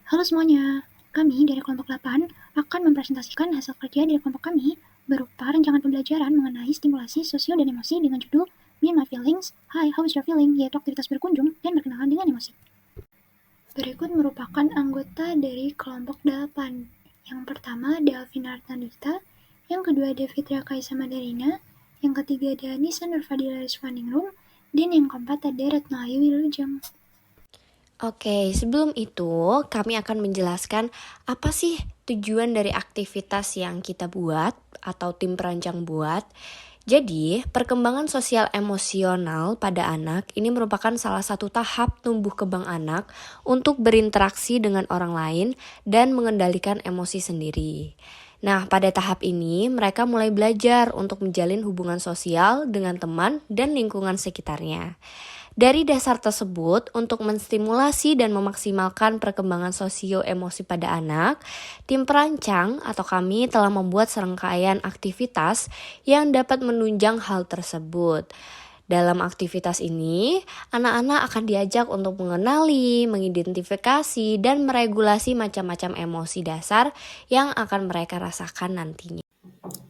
Halo semuanya, kami dari kelompok 8 akan mempresentasikan hasil kerja dari kelompok kami berupa rancangan pembelajaran mengenai stimulasi sosial dan emosi dengan judul Me and My Feelings, Hi, How is Your Feeling, yaitu aktivitas berkunjung dan berkenalan dengan emosi. Berikut merupakan anggota dari kelompok 8. Yang pertama, Delvina Artanita, yang kedua, Devitra Kaisa Madarina, yang ketiga, Danisa Nurfadila Rizwaningrum, dan yang keempat ada Retnoayu Wilujeng. Oke, sebelum itu kami akan menjelaskan apa sih tujuan dari aktivitas yang kita buat atau tim perancang buat. Jadi, perkembangan sosial emosional pada anak ini merupakan salah satu tahap tumbuh kembang anak untuk berinteraksi dengan orang lain dan mengendalikan emosi sendiri. Nah, pada tahap ini mereka mulai belajar untuk menjalin hubungan sosial dengan teman dan lingkungan sekitarnya. Dari dasar tersebut, untuk menstimulasi dan memaksimalkan perkembangan sosio-emosi pada anak, tim perancang atau kami telah membuat serangkaian aktivitas yang dapat menunjang hal tersebut. Dalam aktivitas ini, anak-anak akan diajak untuk mengenali, mengidentifikasi, dan meregulasi macam-macam emosi dasar yang akan mereka rasakan nantinya.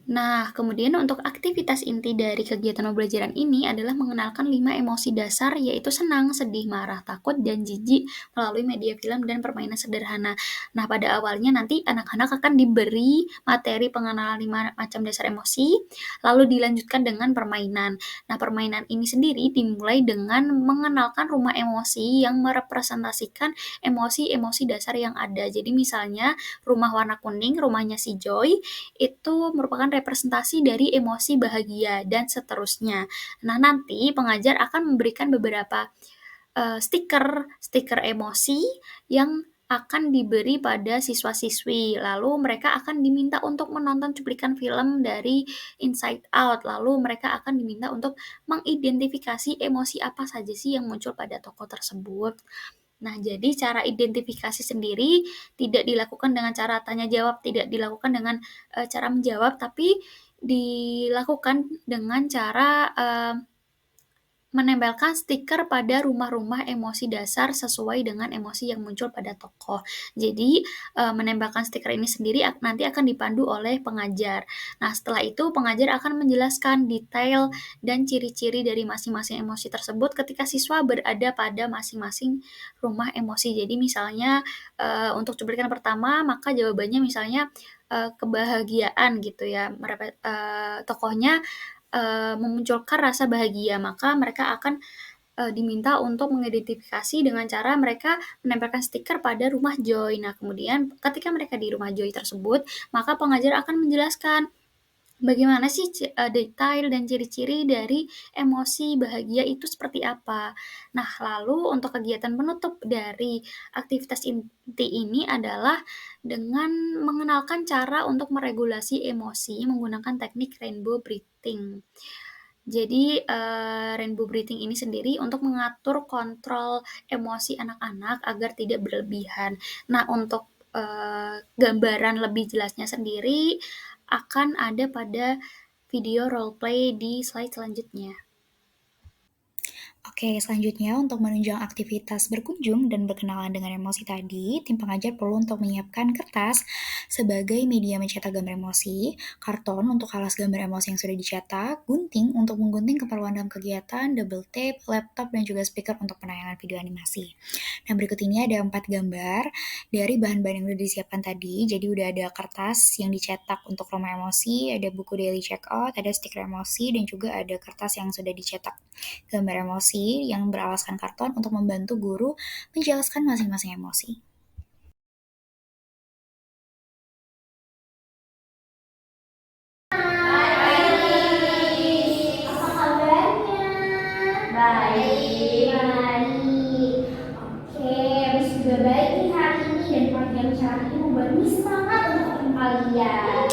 Nah, kemudian untuk aktivitas inti dari kegiatan pembelajaran ini adalah mengenalkan 5 emosi dasar, yaitu senang, sedih, marah, takut, dan jijik melalui media film dan permainan sederhana. Nah, pada awalnya nanti anak-anak akan diberi materi pengenalan 5 macam dasar emosi, lalu dilanjutkan dengan permainan. Nah, permainan ini sendiri dimulai dengan mengenalkan rumah emosi yang merepresentasikan emosi-emosi dasar yang ada. Jadi misalnya rumah warna kuning, rumahnya si Joy, itu merupakan representasi dari emosi bahagia dan seterusnya. Nah, nanti pengajar akan memberikan beberapa stiker emosi yang akan diberi pada siswa-siswi. Lalu mereka akan diminta untuk menonton cuplikan film dari Inside Out. Lalu mereka akan diminta untuk mengidentifikasi emosi apa saja sih yang muncul pada tokoh tersebut. Nah, jadi cara identifikasi sendiri tidak dilakukan dengan cara tanya jawab, tidak dilakukan dengan cara menjawab, tapi dilakukan dengan cara menempelkan stiker pada rumah-rumah emosi dasar sesuai dengan emosi yang muncul pada tokoh. Jadi, menempelkan stiker ini sendiri nanti akan dipandu oleh pengajar. Nah, setelah itu pengajar akan menjelaskan detail dan ciri-ciri dari masing-masing emosi tersebut ketika siswa berada pada masing-masing rumah emosi. Jadi misalnya, untuk cuplikan pertama, maka jawabannya misalnya, kebahagiaan gitu ya, tokohnya memunculkan rasa bahagia, maka mereka akan diminta untuk mengidentifikasi dengan cara mereka menempelkan stiker pada rumah Joy. Nah, kemudian ketika mereka di rumah Joy tersebut, maka pengajar akan menjelaskan bagaimana sih detail dan ciri-ciri dari emosi bahagia itu seperti apa. Nah, lalu untuk kegiatan penutup dari aktivitas inti ini adalah dengan mengenalkan cara untuk meregulasi emosi menggunakan teknik rainbow breathing. Jadi, rainbow breathing ini sendiri untuk mengatur kontrol emosi anak-anak agar tidak berlebihan. Nah, untuk, gambaran lebih jelasnya sendiri akan ada pada video role play di slide selanjutnya. Oke, selanjutnya untuk menunjang aktivitas berkunjung dan berkenalan dengan emosi tadi, tim pengajar perlu untuk menyiapkan kertas sebagai media mencetak gambar emosi, karton untuk alas gambar emosi yang sudah dicetak, gunting untuk menggunting keperluan dalam kegiatan, double tape, laptop, dan juga speaker untuk penayangan video animasi. Nah, berikut ini ada 4 gambar dari bahan-bahan yang sudah disiapkan tadi. Jadi udah ada kertas yang dicetak untuk rumah emosi, ada buku daily check out, ada stiker emosi, dan juga ada kertas yang sudah dicetak gambar emosi yang beralaskan karton untuk membantu guru menjelaskan masing-masing emosi. Baik, baik. Oke, Miss juga baik nih hari ini dan pagi yang cerah ini membuat Miss semangat untuk ketemu kalian.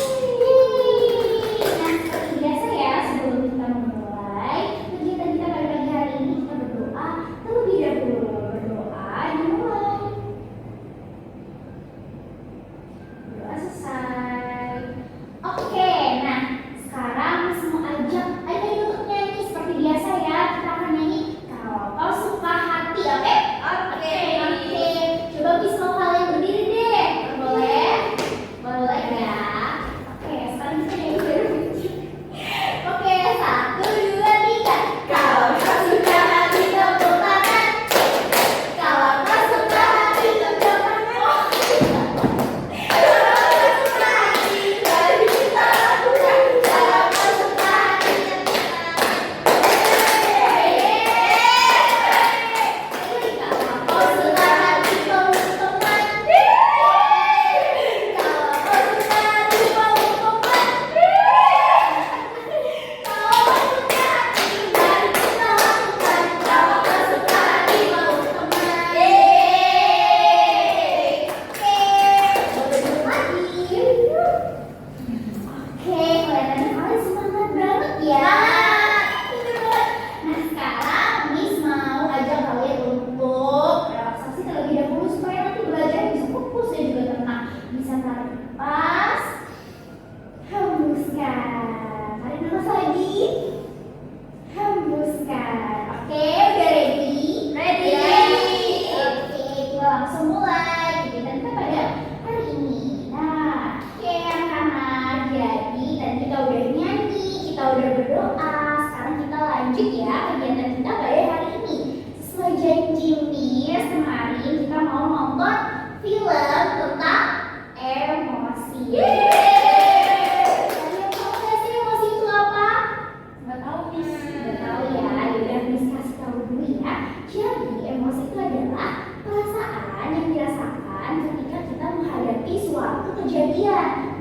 Nah, seperti biasa ya, sebelum kita memulai kegiatan kita pada pagi hari ini, kita berdoa terlebih dahulu. Berdoa dimulai. Berdoa selesai. Oke, nah sekarang semua ajak ayo untuk nyanyi seperti biasa ya. Kita akan nyanyi kalau kau suka hati, oke? Oke. Coba Miss mau kalian berdiri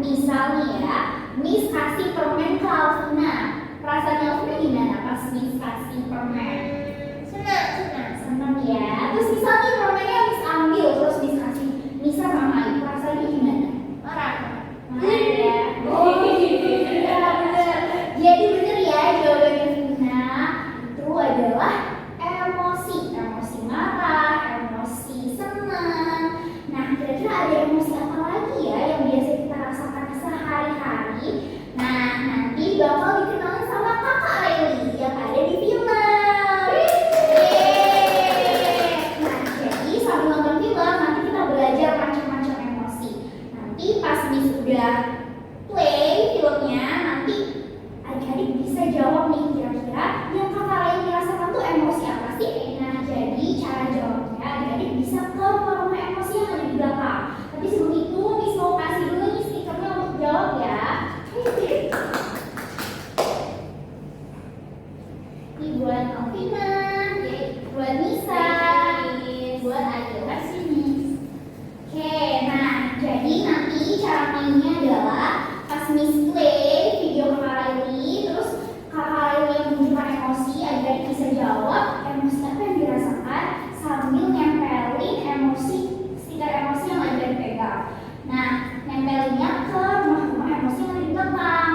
Misal nih ya, Miss kasih permen ke Alvina. Perasaannya Alvina gimana pas Miss kasih permen? Senang ya. Terus misal nih permennya Miss ambil, terus Miss kasih misal Mama Ayu, perasaannya gimana? Marah ya. Oh iya bener. Jadi bener ya jawabannya Vina. Itu adalah emosi. Emosi marah, emosi senang. Nah, kira-kira ada emosi apa lagi ya yang biasa kita rasakan sehari-hari? Nah, nanti bakal dikenalin sama Kakak Aili yang ada di film. Nah, jadi sambil nonton film nanti kita belajar macam-macam emosi. Nanti pas Miss udah play filmnya, nanti adik-adik bisa jawab nih kira-kira yang Kakak Aili rasakan tuh emosi apa sih? Nah, jadi cara jawabnya adik-adik bisa ke rumah emosi yang ada di belakang. Tapi sebelum itu Miss mau kasih dulu nih stikernya untuk jawab ya. Ini buat Alvina, buat Nisa, buat Ayu. Kasih Miss. Oke, nah jadi nanti cara mainnya adalah pas Miss play video Kakak Aili, terus Kakak Aili yang menunjukkan emosi, adik-adik bisa jawab emosi apa yang dirasakan sambil nempelin stiker emosi yang adik-adik pegang. Nah, nempelinnya ke rumah-rumah emosi yang ada di belakang.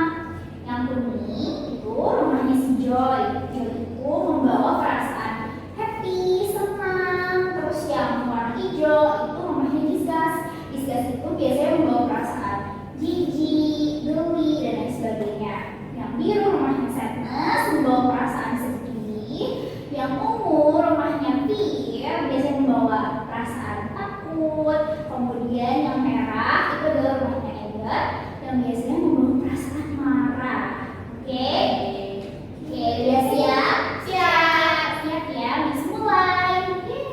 Yang kuning itu rumahnya si Joy. Joy itu membawa perasaan happy, senang. Terus yang warna hijau itu rumahnya Disgas. Disgas itu biasanya membawa perasaan jijik, geli, dan lain sebagainya. Yang biru rumahnya sadness, membawa perasaan sedih. Yang ungu rumahnya fear, biasanya membawa perasaan takut. Kemudian yang merah itu adalah rumahnya anger, yang biasanya membawa perasaan marah. Oke? Oke, udah siap? Siap ya, Miss mulai. Yeay.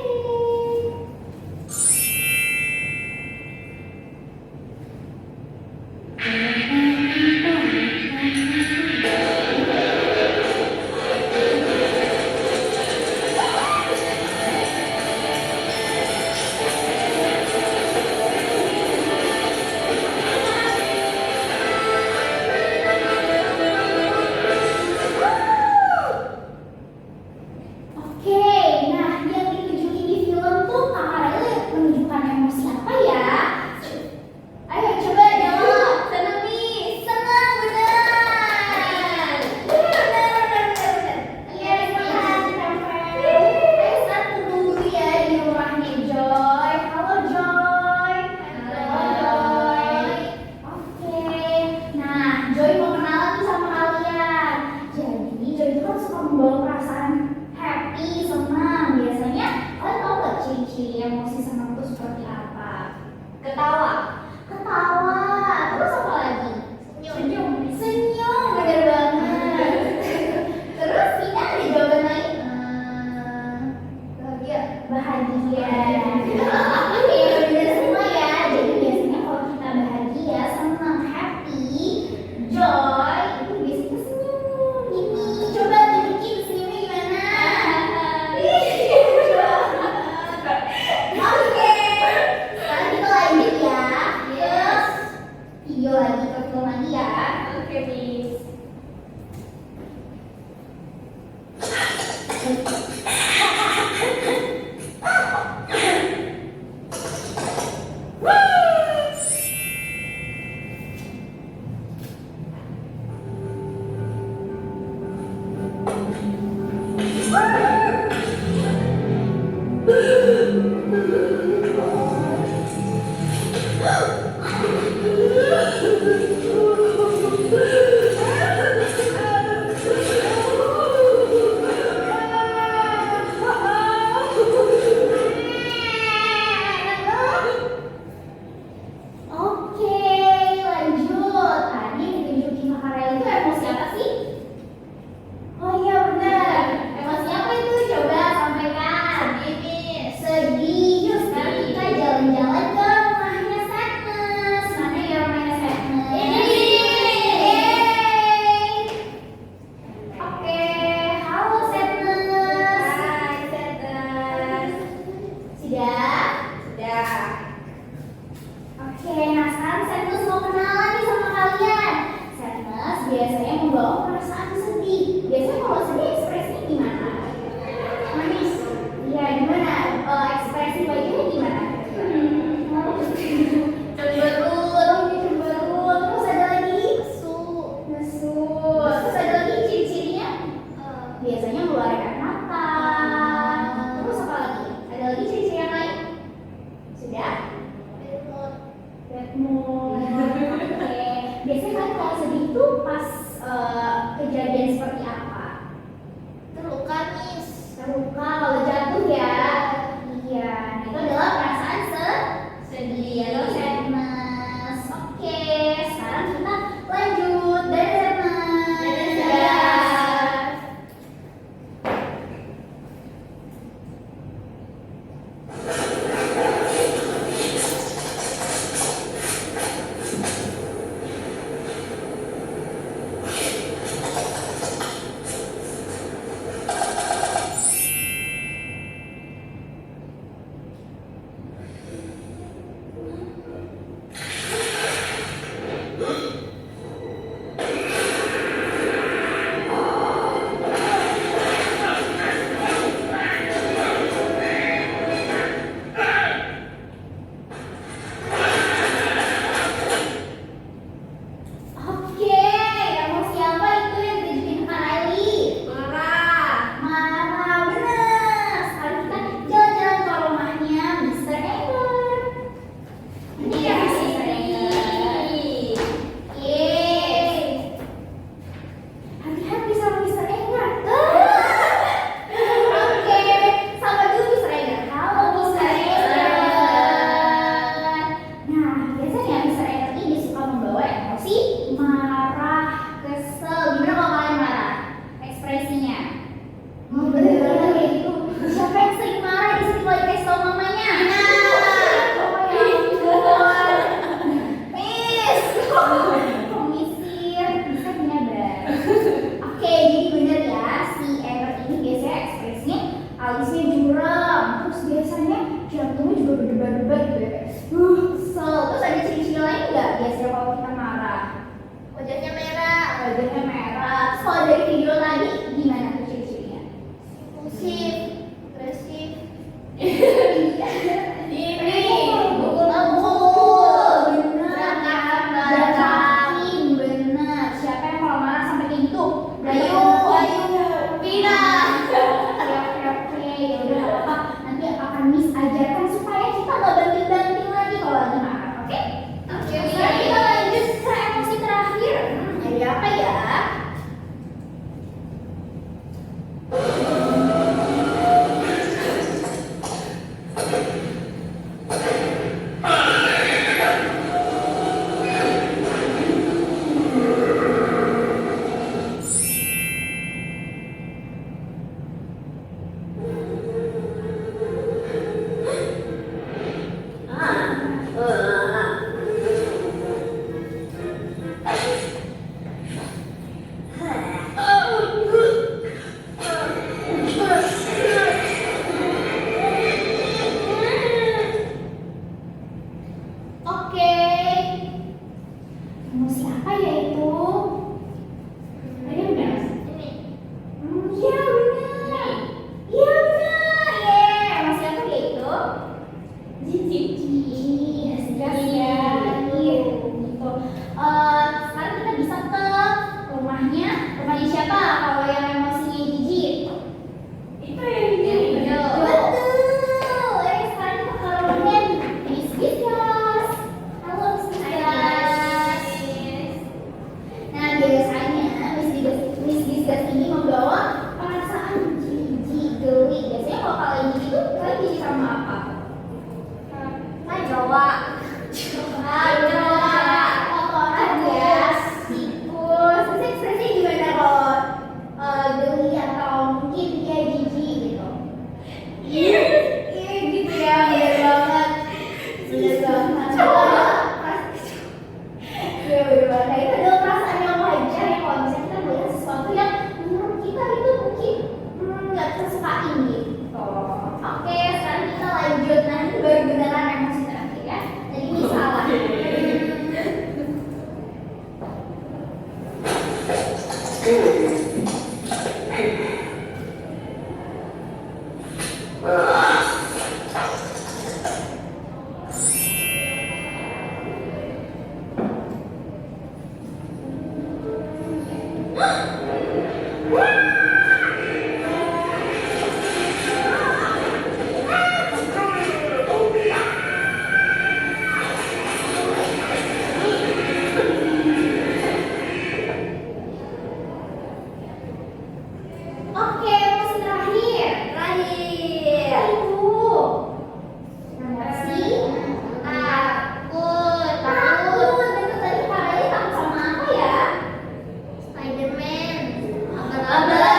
Oke, nah yang ditunjukin di film tuh Kakak Aili menunjukkan emosi apa ya? Ayo coba jawab. Senang nih, senang benar. Benar. Iya, semangat kita friend. Ayo satu dulu ya di rumahnya Joy. Halo Joy. Halo Joy. Oke, nah Joy mau kenalan nih sama kalian. Jadi Joy itu kan suka membawa perasaan happy, senang. Biasanya kalian tahu gak ciri-ciri emosi senang itu seperti apa? Ketawa, terus apa lagi? Senyum, bener banget. Terus Vina ada jawaban lain? Bahagia. Oke, bener semua ya. Jadi biasanya kalau kita bahagia, senang, happy, joy, itu biasanya senyum. Ini coba tunjukin senyumnya gimana? Oke, sekarang kita lanjut ya. Terus video lagi ke film lagi ya. Oke, Miss. Oke, lanjut. Tadi ditunjukin Kakak Aili itu emosi apa sih? Oh iya benar. Emosi apa itu? Coba sampaikan. Sedih. Yuk sekarang kita jalan-jalan ke rumahnya Sadness. Mana ya rumahnya Sadness? Yeay. Oke, halo Sadness. Hai Sadness. Sudah? Sudah. Oke, nah sekarang Sadness mau kenalan nih sama biasanya membawa perasaan sedih. Biasanya kalau sedih ekspresinya gimana? Manis. Iya, gimana? Ekspresi wajahnya gimana? Cemberut. Terus ada lagi nesu. Terus ada lagi ciri-cirinya biasanya mengeluarkan mata. Terus apa lagi? Ada lagi ciri-ciri yang lain? Sudah? Bad mood. Oke. Biasanya kan kalau sedih itu pas kejadian seperti apa? Terluka, Miss. Terluka kalau jatuh ya. Iya, itu adalah perasaan sedih atau sadness. Oke, sekarang kita lanjut. Dadah, teman. Dadah. Oke, emosi apa itu yang ditunjukin Kak Riley? Marah, bener. Sekarang kita jalan-jalan ke rumahnya Mr. Edward. Ini ya Mr. Edward. Yeay. Hati-hati sama Mr. Edward. Oke, sapa dulu Mr. Edward. Halo Mr. Edward. Nah, biasanya Mr. Edward ini suka membawa emosi marah, kesel. Gimana kalau kalian marah? Ekspresinya? Bener kayak gitu. Siapa yang sering marah di sini kalau dikasih tau mamanya? Oh ya ampun. Miss, komisir. Bisa nyabar. Oke, jadi bener ya, si Edward ini biasanya ekspresinya alisnya juram. Terus biasanya jantungnya juga berdebar-debar gitu ya. Kesel. Terus ada ciri-ciri lain nggak biasanya kalau kita marah? Wajahnya merah. Terus kalau dari video tadi gimana tuh ciri-cirinya? Impulsif, agresif. Berantakin, bener. Siapa yang kalau marah sampai kayak gitu? Bayu, Vina. Oke, yaudah nggak apa-apa. Nanti akan Miss ajarkan supaya kita nggak banting-banting lagi kalau lagi marah, oke? Sekarang kita lanjut ke emosi terakhir. Ada apa ya? Oke. Emosi apa ya itu? Ada benar? Ini. Iya benar. Iya benar. Emosi apa ya itu? Jijik. Stres ya. Gitu. Sekarang kita bisa ke rumahnya siapa? Kalau yang emosinya jijik. Itu yang jijik. Betul. Sekarang kita ke rumahnya Miss Gisgas. Halo Miss Gisgas. Nah biasanya Miss Gisgas ini membawa perasaan jijik, geli. Biasanya kalau kalian jijik tuh kalian jijik sama apa? Jawa. Kotoran ya. Tikus. Terus ekspresinya gimana kalau geli atau mungkin dia jijik gitu? Iya gitu ya. Bener banget. Iya bener banget. Nah, itu adalah perasaan yang wajar ya kalau misalnya kita melihat sesuatu yang menurut kita itu mungkin nggak kita sukain gitu. Oke, sekarang kita lanjut. Nah ini baru beneran emosi terakhir ya. Jadi ini salah. Oke, emosi terakhir. Itu. Emosi takut. Itu tadi Farel takut sama apa ya? Spiderman. Bener.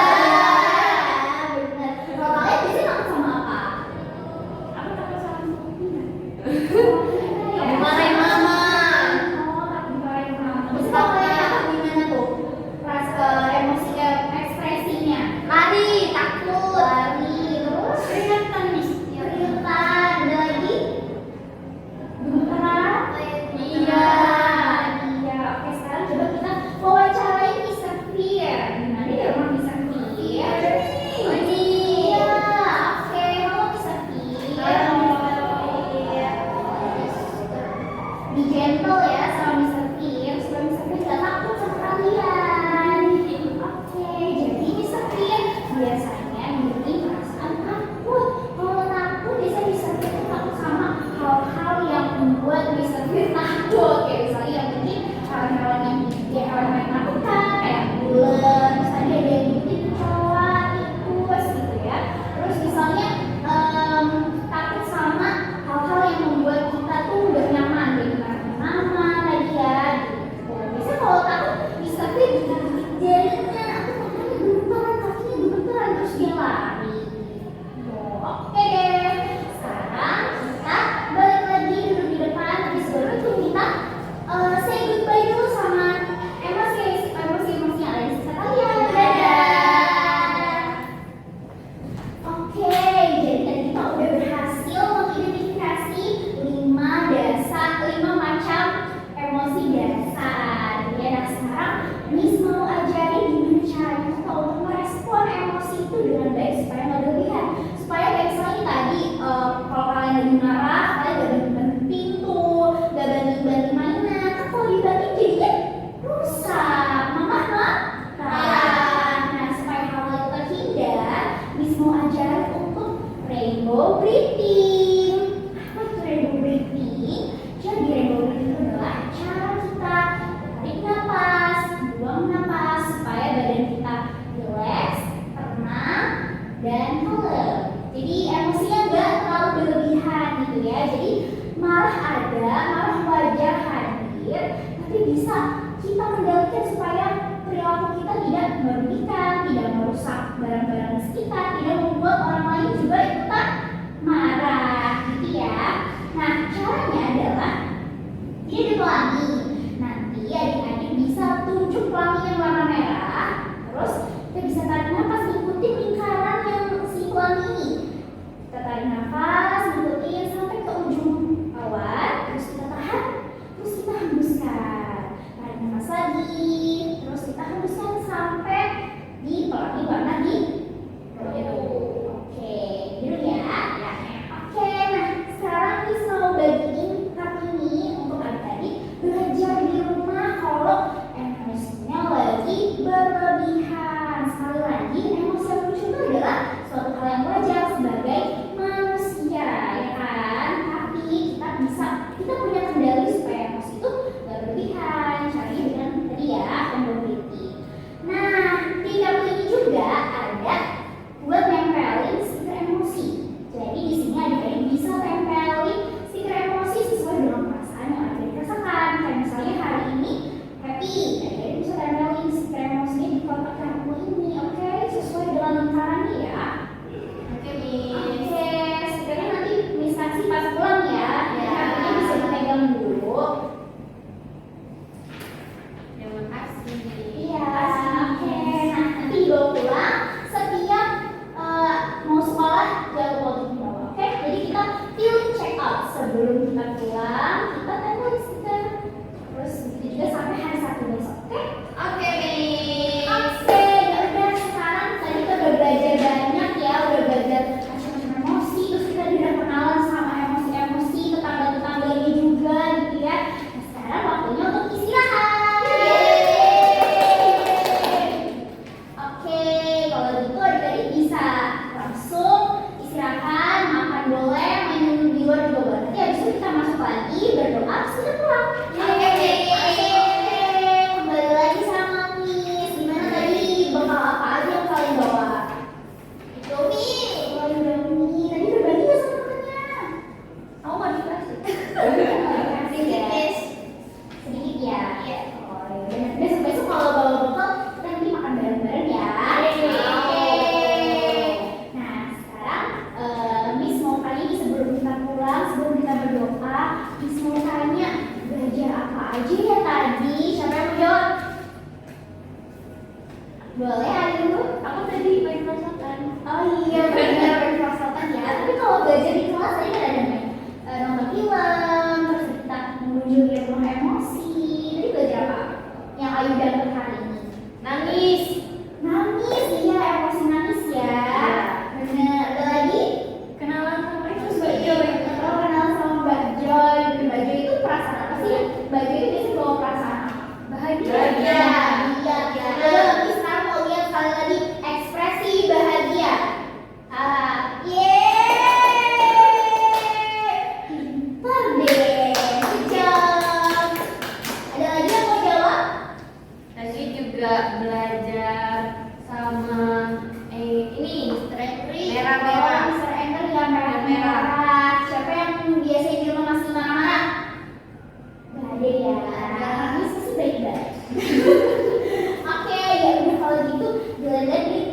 Kalau kalian biasanya takut sama apa? Aku takut sama kucing. Dimarahin mama. Oh, takut dimarahin mama. Terus kalau kalian takut gimana tuh? Emosi ekspresinya. Lari, takut. Lari, terus keringetan nih. Keringetan, ada lagi? Gemeteran? Iya. Oke, sekarang coba kita wawancarain Mr. Fear. Gimana ya rumah Mr. Fear? Iya. Oke, halo Mr. Fear. Be gentle ya sama Mr. Fear supaya Mr. Fear gak takut sama kalian. Oke, jadi Mr. Fear biasanya memiliki perasaan takut. Kalau takut biasanya Mr. Fear tuh takut sama hal-hal yang membuat Mr. Fear takut. Kayak misalnya yang mungkin hewan-hewan yang menakutkan kayak ular, misalnya ada yang bikin kecoa, tikus gitu ya. Terus misalnya takut sama hal-hal yang membuat kita tuh gak nyaman, kayak nama tadi ya gitu. Biasanya kalau takut Mr. Fear gigit-gigit jarinya, aku makanya gemeteran, kakinya gemeteran, terus dia lari. Oke deh, sekarang kita balik lagi duduk di depan, tapi sebelum itu kita say goodbye dulu sama emosi yang ada di sekitar kalian. Dadah. Oke, jadi tadi kita udah berhasil mengidentifikasi 5 macam emosi dasar. Ya, nah sekarang Miss mau ajarin gimana caranya kita untuk merespon emosi itu dengan baik supaya nggak berlebihan. Supaya kayak misalnya tadi, kalau kalian lagi marah, kalian gak banting pintu, gak banting mainan. Kan kalau dibanting jadinya rusak, marah. Nah, supaya hal itu terhindar, Miss mau ajarin untuk rainbow breathing. Apa itu rainbow breathing? Jadi rainbow breathing itu adalah cara kita tarik napas, buang napas supaya badan kita relax, tenang, dan kalem. Jadi emosinya nggak terlalu berlebihan gitu ya. Jadi marah wajar hadir, tapi bisa kita kendalikan supaya perilaku kita tidak merugikan, tidak merusak barang-barang di sekitar, tidak membuat orang lain juga ikutan marah gitu ya. Nah, caranya adalah ini ada pelangi. Nanti adik-adik bisa tunjuk pelangi yang warna merah. Terus kita bisa tarik nafas, ikutin lingkaran yang si pelangi ini. Kita tarik nafas, ikutin sampai ke ujung awan. Terus kita tahan, terus kita hembuskan. Tarik nafas lagi, terus kita hembuskan sampai di pelangi warna biru. Boleh, ayo. Aku tadi main perosotan. Oh iya, benar main perosotan ya. Tapi kalau belajar di kelas tadi kan ada main nonton film, terus kita mengunjungi rumah emosi. Tadi belajar apa? Yang Ayu dapat hari ini? Nangis. Nangis, iya emosi nangis ya. Bener. Ada lagi? Kenalan sama Terus Mbak Joy, kalau kenal sama Mbak Joy, Mbak Joy itu perasaan apa sih? Mbak Joy itu biasanya bawa perasaan apa? Bahagia. Bahagia. Iya. Ayo, sekarang mau lihat sekali lagi ekspresi bahagia. Yeay! Pintar deh, good job. Ada lagi yang mau jawab? Tadi juga belajar sama ini strawberry merah-merah. Oh, Mr. Ender yang merah-merah. Siapa yang biasanya di rumah masih marah? Gak ada ya. Bisa sih baik-baik. Oke, ya udah kalau gitu dari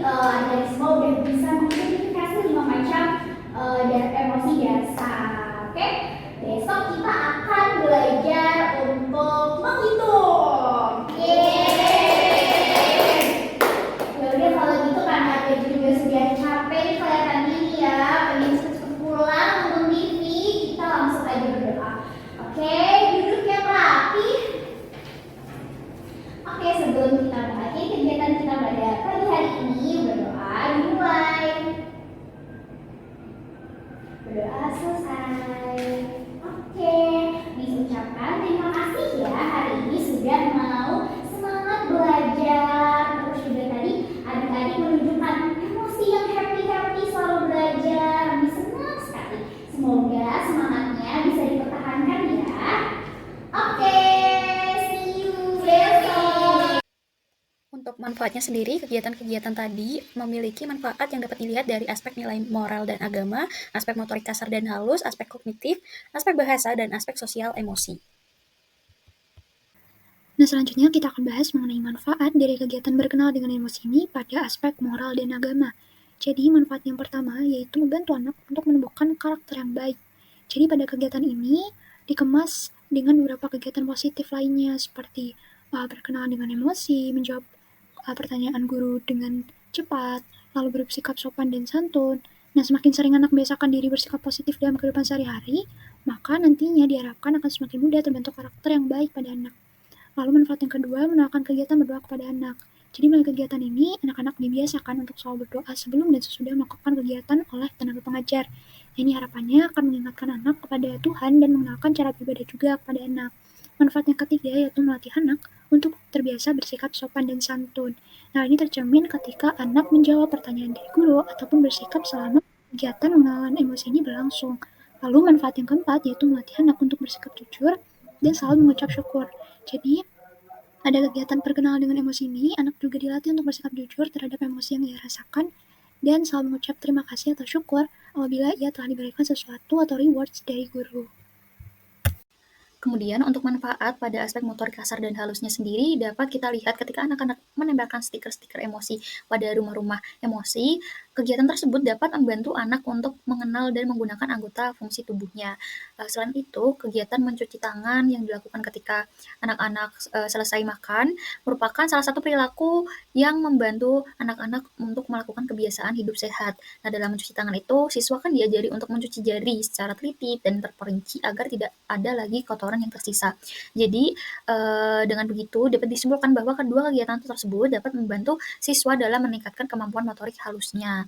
semua udah bisa mengidentifikasi 5 macam emosi dasar. Oke, besok kita akan belajar untuk menghitung. Yeay! Ya udah kalau gitu karena ada juga sudah capek nih kelihatannya nih ya, pengen cepet-cepet pulang nonton TV, kita langsung aja berdoa. Oke, duduk yang rapi. Oke, sebelum kita mulai kegiatan kita pada pagi hari ini, berdoa dimulai. Berdoa selesai. Oke, diucapkan terima kasih ya hari ini sudah mau semangat belajar. Terus juga tadi adik-adik menunjukkan emosi yang happy selalu belajar. Kami senang sekali. Semoga semangatnya bisa dipertahankan ya. Oke, see you besok. Untuk manfaatnya sendiri, kegiatan-kegiatan tadi memiliki manfaat yang dapat dilihat dari aspek nilai moral dan agama, aspek motorik kasar dan halus, aspek kognitif, aspek bahasa, dan aspek sosial emosi. Nah, selanjutnya kita akan bahas mengenai manfaat dari kegiatan berkenal dengan emosi ini pada aspek moral dan agama. Jadi, manfaat yang pertama yaitu membantu anak untuk menumbuhkan karakter yang baik. Jadi, pada kegiatan ini dikemas dengan beberapa kegiatan positif lainnya seperti berkenalan dengan emosi, menjawab pertanyaan guru dengan cepat, lalu bersikap sopan dan santun. Nah, semakin sering anak membiasakan diri bersikap positif dalam kehidupan sehari-hari, maka nantinya diharapkan akan semakin mudah terbentuk karakter yang baik pada anak. Lalu manfaat yang kedua, menawarkan kegiatan berdoa kepada anak. Jadi melalui kegiatan ini, anak-anak dibiasakan untuk selalu berdoa sebelum dan sesudah melakukan kegiatan oleh tenaga pengajar. Ini harapannya akan mengingatkan anak kepada Tuhan dan mengenalkan cara beribadah juga kepada anak. Manfaat yang ketiga yaitu melatih anak untuk terbiasa bersikap sopan dan santun. Nah, ini tercermin ketika anak menjawab pertanyaan dari guru ataupun bersikap selama kegiatan mengenalan emosi ini berlangsung. Lalu manfaat yang keempat yaitu melatih anak untuk bersikap jujur dan selalu mengucap syukur. Jadi, ada kegiatan perkenalan dengan emosi ini, anak juga dilatih untuk bersikap jujur terhadap emosi yang ia rasakan dan selalu mengucap terima kasih atau syukur apabila ia telah diberikan sesuatu atau rewards dari guru. Kemudian untuk manfaat pada aspek motorik kasar dan halusnya sendiri dapat kita lihat ketika anak-anak menembakkan stiker-stiker emosi pada rumah-rumah emosi. Kegiatan tersebut dapat membantu anak untuk mengenal dan menggunakan anggota fungsi tubuhnya. Selain itu, kegiatan mencuci tangan yang dilakukan ketika anak-anak selesai makan merupakan salah satu perilaku yang membantu anak-anak untuk melakukan kebiasaan hidup sehat. Nah, dalam mencuci tangan itu, siswa kan diajari untuk mencuci jari secara teliti dan terperinci agar tidak ada lagi kotoran yang tersisa. Jadi, dengan begitu dapat disimpulkan bahwa kedua kegiatan tersebut dapat membantu siswa dalam meningkatkan kemampuan motorik halusnya.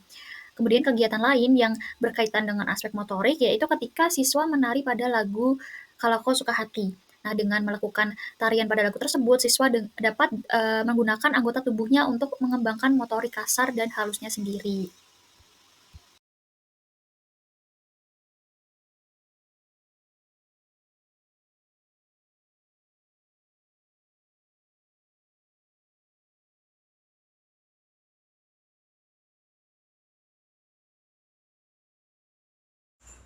Kemudian kegiatan lain yang berkaitan dengan aspek motorik yaitu ketika siswa menari pada lagu Kalau Kau Suka Hati. Nah, dengan melakukan tarian pada lagu tersebut, siswa dapat menggunakan anggota tubuhnya untuk mengembangkan motorik kasar dan halusnya sendiri.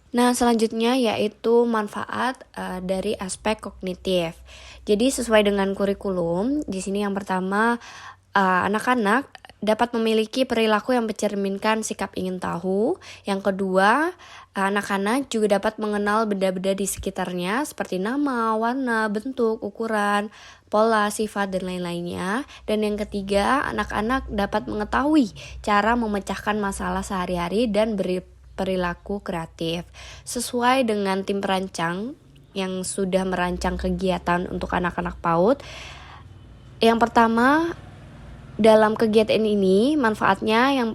Nah, selanjutnya yaitu manfaat dari aspek kognitif. Jadi sesuai dengan kurikulum, di sini yang pertama anak-anak dapat memiliki perilaku yang mencerminkan sikap ingin tahu. Yang kedua, anak-anak juga dapat mengenal benda-benda di sekitarnya seperti nama, warna, bentuk, ukuran, pola, sifat, dan lain-lainnya. Dan yang ketiga, anak-anak dapat mengetahui cara memecahkan masalah sehari-hari dan berperilaku kreatif. Sesuai dengan tim perancang yang sudah merancang kegiatan untuk anak-anak PAUD, yang pertama, dalam kegiatan ini manfaatnya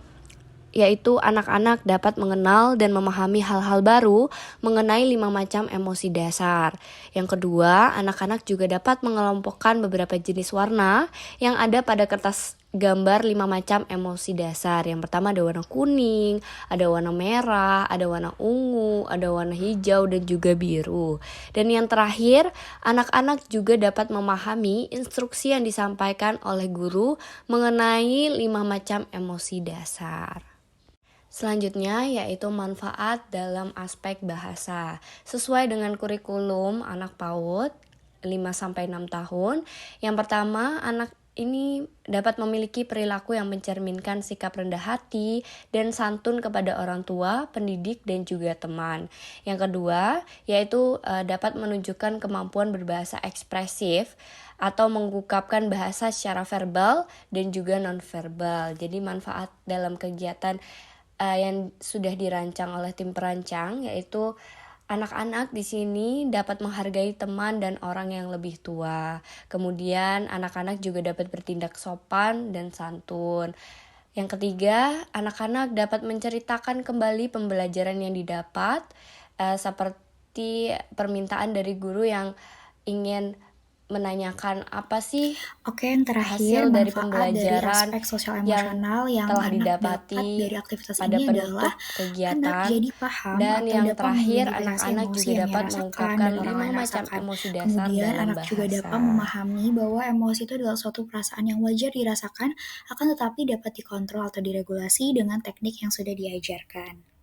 yaitu anak-anak dapat mengenal dan memahami hal-hal baru mengenai 5 macam emosi dasar. Yang kedua, anak-anak juga dapat mengelompokkan beberapa jenis warna yang ada pada kertas gambar 5 macam emosi dasar. Yang pertama ada warna kuning, ada warna merah, ada warna ungu, ada warna hijau, dan juga biru. Dan yang terakhir, anak-anak juga dapat memahami instruksi yang disampaikan oleh guru mengenai 5 macam emosi dasar. Selanjutnya yaitu manfaat dalam aspek bahasa. Sesuai dengan kurikulum anak PAUD 5-6 tahun, yang pertama, anak ini dapat memiliki perilaku yang mencerminkan sikap rendah hati dan santun kepada orang tua, pendidik, dan juga teman. Yang kedua, yaitu dapat menunjukkan kemampuan berbahasa ekspresif atau mengungkapkan bahasa secara verbal dan juga non-verbal. Jadi manfaat dalam kegiatan yang sudah dirancang oleh tim perancang yaitu anak-anak di sini dapat menghargai teman dan orang yang lebih tua. Kemudian anak-anak juga dapat bertindak sopan dan santun. Yang ketiga, anak-anak dapat menceritakan kembali pembelajaran yang didapat seperti permintaan dari guru yang ingin menanyakan apa sih Oke, yang terakhir, hasil dari manfaat pembelajaran dari aspek sosial emosional yang telah anak didapati dapat dari aktivitas pada ini adalah penutup kegiatan. anak jadi paham Dan atau yang dapat terakhir, mengidentifikasi anak-anak emosi juga yang ia dapat rasakan mengungkapkan dan orang 5 lain macam rasakan. emosi dasar Kemudian dalam anak juga dapat bahasa. memahami bahwa emosi itu adalah suatu perasaan yang wajar dirasakan, akan tetapi dapat dikontrol atau diregulasi dengan teknik yang sudah diajarkan.